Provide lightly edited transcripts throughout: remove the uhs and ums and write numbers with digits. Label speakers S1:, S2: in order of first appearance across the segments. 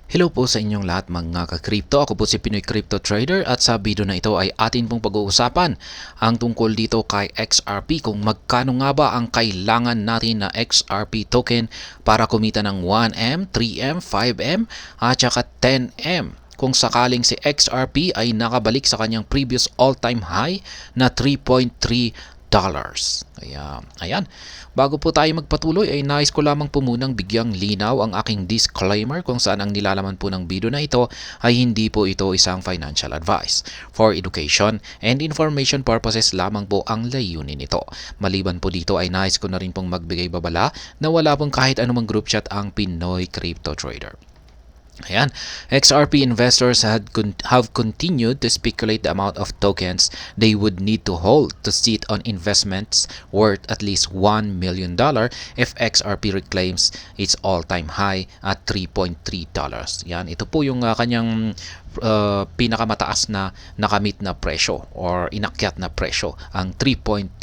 S1: Hello po sa inyong lahat mga ka-crypto. Ako po si Pinoy Crypto Trader at sa video na ito ay atin pong pag-uusapan ang tungkol dito kay XRP, kung magkano nga ba ang kailangan natin na XRP token para kumita ng 1M, 3M, 5M at saka 10M. Kung sakaling si XRP ay nakabalik sa kanyang previous all-time high na $3.3. Kaya, ayan. Bago po tayo magpatuloy ay nais ko lamang po munang bigyang linaw ang aking disclaimer kung saan ang nilalaman po ng video na ito ay hindi po ito isang financial advice. For education and information purposes lamang po ang layunin nito. Maliban po dito ay nais ko na rin pong magbigay babala na wala pong kahit anumang group chat ang Pinoy Crypto Trader. Ayan, XRP investors have continued to speculate the amount of tokens they would need to hold to sit on investments worth at least $1 million if XRP reclaims its all-time high at $3.3. Yan, ito po yung kanyang pinakamataas na nakamit na presyo or inakyat na presyo, ang $3.3.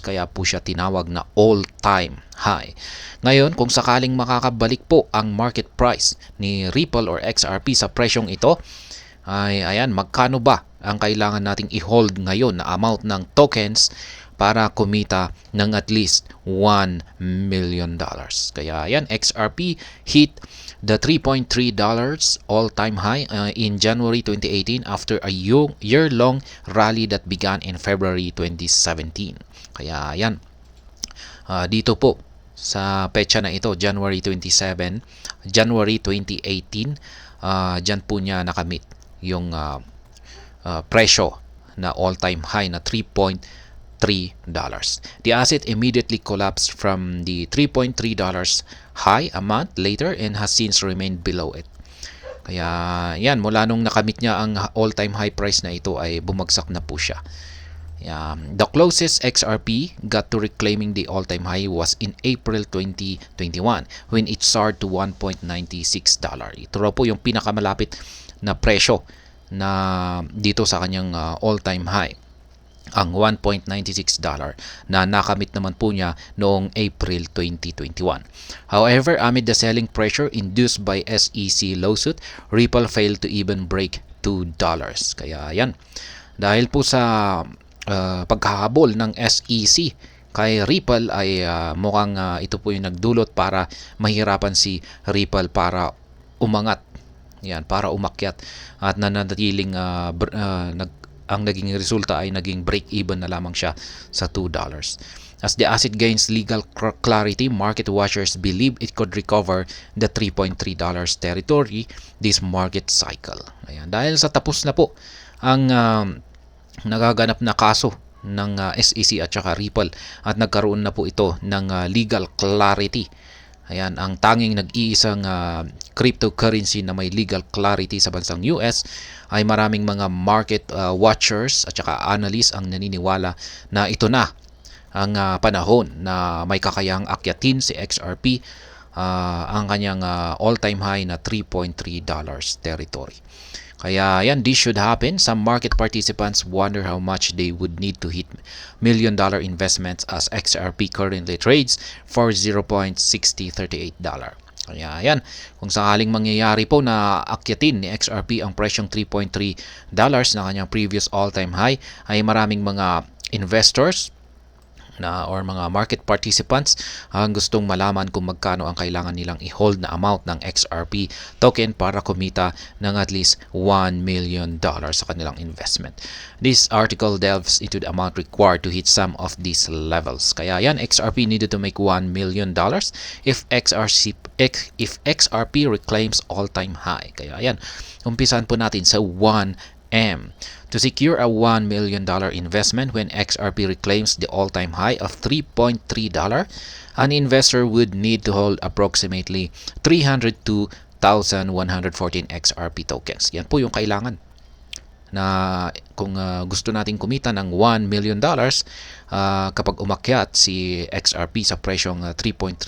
S1: Kaya po siya tinawag na all-time high. Ngayon, kung sakaling makakabalik po ang market price ni Ripple or XRP sa presyong ito, ay ayan, magkano ba ang kailangan nating i-hold ngayon na amount ng tokens para kumita ng at least $1 million. Kaya ayan, XRP hit the $3.3 all-time high in January 2018 after a year-long rally that began in February 2017. Kaya ayan, dito po sa petsa na ito, January 2018, dyan po niya nakamit yung presyo na all-time high na $3.3. The asset immediately collapsed from the $3.3 high a month later and has since remained below it. Kaya yan, mula nung nakamit niya ang all-time high price na ito ay bumagsak na po siya. The closest XRP got to reclaiming the all-time high was in April 2021 when it soared to $1.96. Ito raw po yung pinakamalapit na presyo na dito sa kanyang all-time high, ang $1.96 na nakamit naman po niya noong April 2021. However, amid the selling pressure induced by SEC lawsuit, Ripple failed to even break $2. Kaya yan, dahil po sa paghahabol ng SEC kay Ripple ay mukhang ito po yung nagdulot para mahirapan si Ripple para umangat. Yan, para umakyat at nananatiling ang naging resulta ay naging break-even na lamang siya sa $2. As the asset gains legal clarity, market watchers believe it could recover the $3.3 territory this market cycle. Ayan, dahil sa tapos na po ang nagaganap na kaso ng SEC at saka Ripple at nagkaroon na po ito ng legal clarity. Ayan, ang tanging nag-iisang cryptocurrency na may legal clarity sa bansang US ay maraming mga market watchers at saka analysts ang naniniwala na ito na ang panahon na may kakayahang akyatin si XRP ang kanyang all-time high na $3.3 territory. Kaya yan, this should happen. Some market participants wonder how much they would need to hit million-dollar investments as XRP currently trades for $0.6038. Kaya yan, kung sakaling mangyayari po na akyatin ni XRP ang presyong $3.3 na kanyang previous all-time high, ay maraming mga investors or mga market participants ang gustong malaman kung magkano ang kailangan nilang i-hold na amount ng XRP token para kumita ng at least $1 million sa kanilang investment. This article delves into the amount required to hit some of these levels. Kaya yan, XRP needed to make $1 million if XRP reclaims all-time high. Kaya yan, umpisan po natin sa 1M. To secure a $1 million investment when XRP reclaims the all-time high of $3.3, an investor would need to hold approximately 302,114 XRP tokens. Yan po yung kailangan. na kung gusto nating kumita ng $1 million kapag umakyat si XRP sa presyong $3.3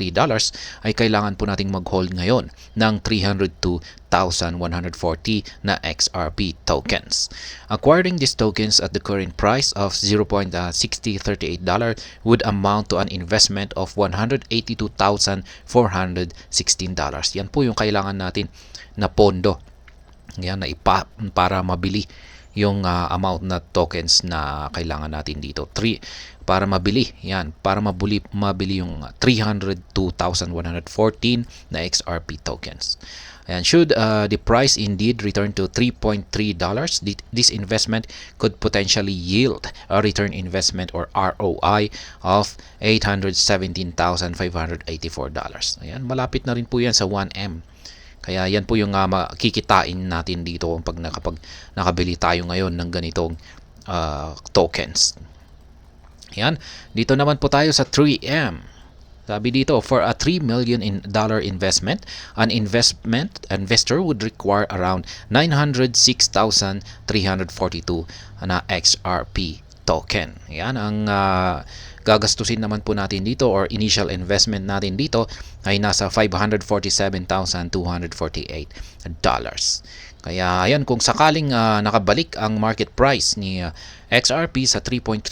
S1: ay kailangan po nating mag-hold ngayon ng 302,140 na XRP tokens. Acquiring these tokens at the current price of $0.6038 would amount to an investment of $182,416. Yan po yung kailangan natin na pondo. Yan na para mabili yung amount na tokens na kailangan natin dito. Para mabili yung 302,114 na XRP tokens. And should the price indeed return to $3.3, this investment could potentially yield a return investment or ROI of $817,584. Ayan, malapit na rin po yan sa 1M. Kaya yan po yung makikitain natin dito kapag nakabili tayo ngayon ng ganitong tokens. Yan. Dito naman po tayo sa 3M. Sabi dito, for a $3 million investment, an investor would require around 906,342 na XRP token. Yan ang gagastusin naman po natin dito or initial investment natin dito ay nasa $547,248. Kaya ayan, kung sakaling nakabalik ang market price ni XRP sa $3.3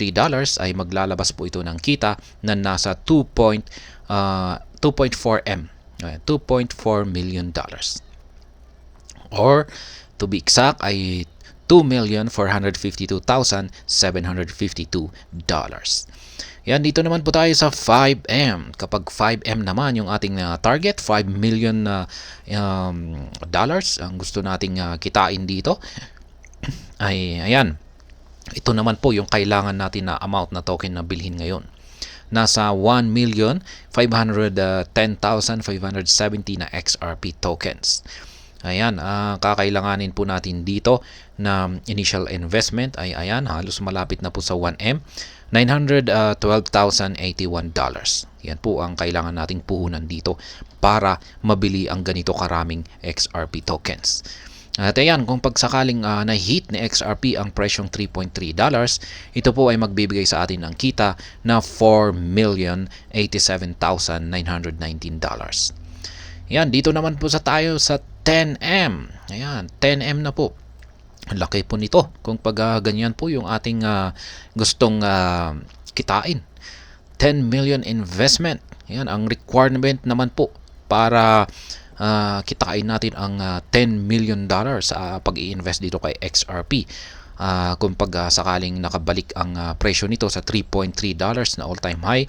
S1: ay maglalabas po ito ng kita na nasa 2.4M, $2.4 million. Or to be exact ay $2,452,752. Yan, dito naman po tayo sa 5M. Kapag 5M naman yung ating target, $5 million dollars ang gusto nating kitain dito. Ay, ayan. Ito naman po yung kailangan natin na amount na token na bilhin ngayon. Nasa 1,510,570 na XRP tokens. Ayan, kakailanganin po natin dito na initial investment ay ayan, halos malapit na po sa 1M. $912,081. Yan po ang kailangan nating puhunan dito para mabili ang ganito karaming XRP tokens. At ayan, kung pagsakaling na-hit ni XRP ang presyong $3.3, ito po ay magbibigay sa atin ng kita na $4,087,919. Yan, dito naman po tayo sa 10M. Ayan, 10M na po. Ang laki po nito kung ganyan po yung ating gustong kitain. 10 million investment. Yan, ang requirement naman po para kitain natin ang $10 million sa pag-i-invest dito kay XRP. Kung sakaling nakabalik ang presyo nito sa $3.3 na all-time high,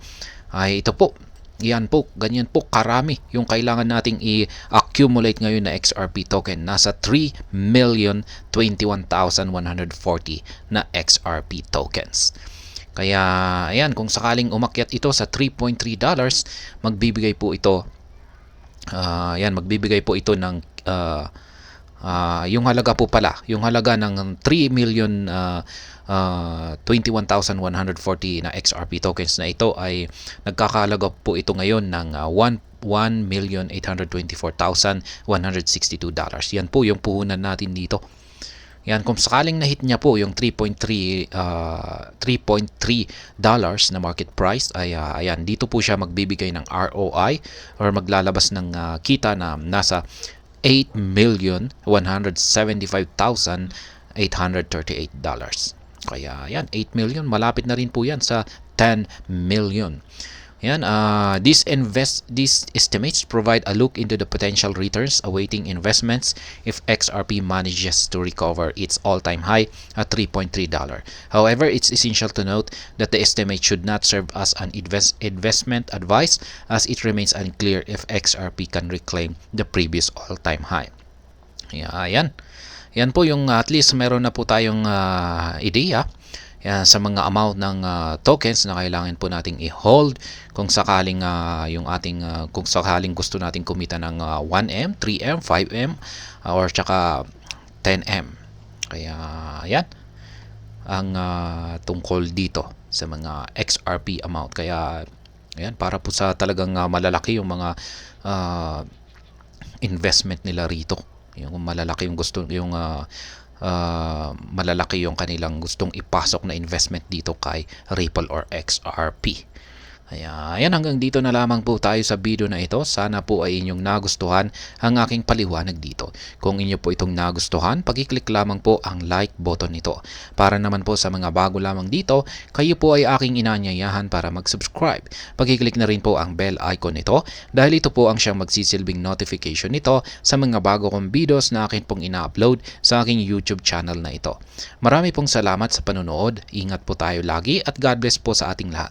S1: ay ito po. Yan po, ganyan po karami yung kailangan nating i-accumulate ngayon na XRP token. Nasa 3,021,140 na XRP tokens. Kaya, ayan, kung sakaling umakyat ito sa $3.3, magbibigay po ito ng yung halaga po pala, yung halaga ng 3,021,140 na XRP tokens na ito ay nagkakahalaga po ito ngayon ng $1,824,162. Yan po yung puhunan natin dito. Yan, kung sakaling na-hit niya po yung $3.3 na market price ay ayan, dito po siya magbibigay ng ROI or maglalabas ng kita na nasa $8,175,838. Kaya yan, 8 million, malapit na rin po yan sa 10 million. Yan, these estimates provide a look into the potential returns awaiting investments if XRP manages to recover its all-time high at $3.3. However, it's essential to note that the estimate should not serve as an investment advice as it remains unclear if XRP can reclaim the previous all-time high. Yan. Yan po yung at least meron na po tayong ideya sa mga amount ng tokens na kailangan po nating i-hold kung sakaling kung sakaling gusto nating kumita ng 1M, 3M, 5M or tsaka 10M. Kaya yan ang tungkol dito sa mga XRP amount. Kaya ayan, para po sa talagang malalaki yung mga investment nila rito. Yung malalaki yung gusto yung malalaki yung kanilang gustong ipasok na investment dito kay Ripple or XRP. Ayan, hanggang dito na lamang po tayo sa video na ito. Sana po ay inyong nagustuhan ang aking paliwanag dito. Kung inyo po itong nagustuhan, pag-click lamang po ang like button nito. Para naman po sa mga bago lamang dito, kayo po ay aking inanyayahan para mag-subscribe. Pag-click na rin po ang bell icon nito dahil ito po ang siyang magsisilbing notification nito sa mga bago kong videos na akin pong ina-upload sa aking YouTube channel na ito. Marami pong salamat sa panonood. Ingat po tayo lagi at God bless po sa ating lahat.